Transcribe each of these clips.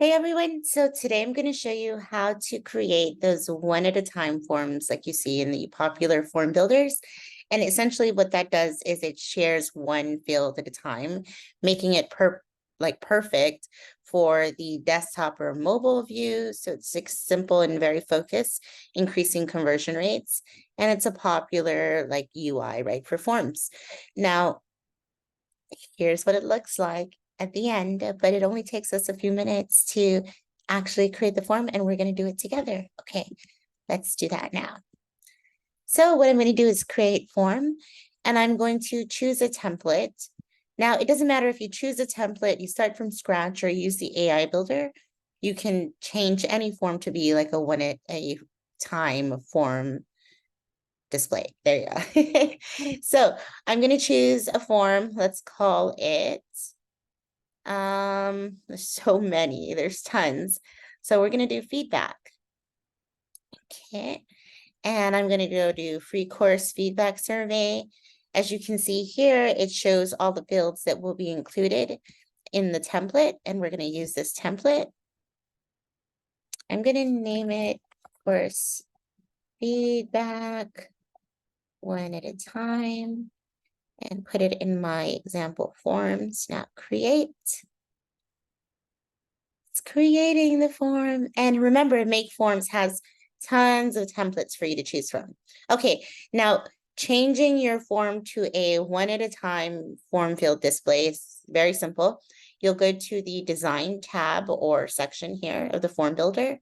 Hey everyone, so today I'm going to show you how to create those one at a time forms like you see in the popular form builders. And essentially what that does is it shares one field at a time, making it perfect for the desktop or mobile view. So it's simple and very focused, increasing conversion rates. And it's a popular UI, right, for forms. Now, here's what it looks like at the end, but it only takes us a few minutes to actually create the form, and we're going to do it together. Okay, let's do that now. So what I'm going to do is create form, and I'm going to choose a template. Now, it doesn't matter if you choose a template, you start from scratch, or use the AI builder. You can change any form to be like a one at a time form display. There you go. So I'm going to choose a form. Let's call it, there's so many, there's tons. So we're going to do feedback. Okay. And I'm going to go do free course feedback survey. As you can see here, it shows all the fields that will be included in the template. And we're going to use this template. I'm going to name it course feedback one at a time and put it in my example forms. Now create. It's creating the form. And remember, MakeForms has tons of templates for you to choose from. Okay, now changing your form to a one at a time form field display is very simple. You'll go to the design tab or section here of the form builder.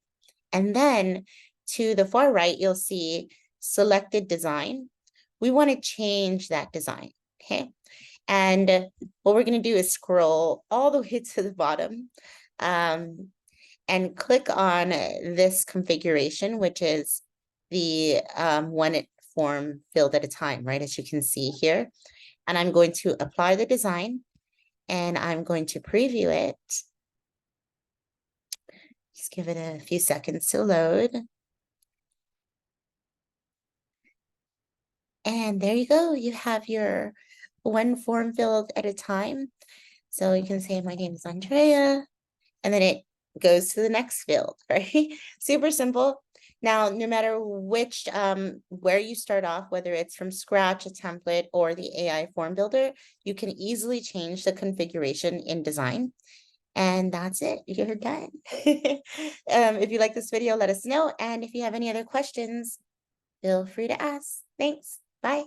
And then to the far right, you'll see selected design. We want to change that design, okay? And what we're going to do is scroll all the way to the bottom and click on this configuration, which is the one form filled at a time, right? As you can see here. And I'm going to apply the design and I'm going to preview it. Just give it a few seconds to load. And there you go. You have your one form filled at a time. So you can say, my name is Andrea, and then it goes to the next field, right? Super simple. Now, no matter which, where you start off, whether it's from scratch, a template, or the AI form builder, you can easily change the configuration in design. And that's it. You're done. If you like this video, let us know. And if you have any other questions, feel free to ask. Thanks. Bye.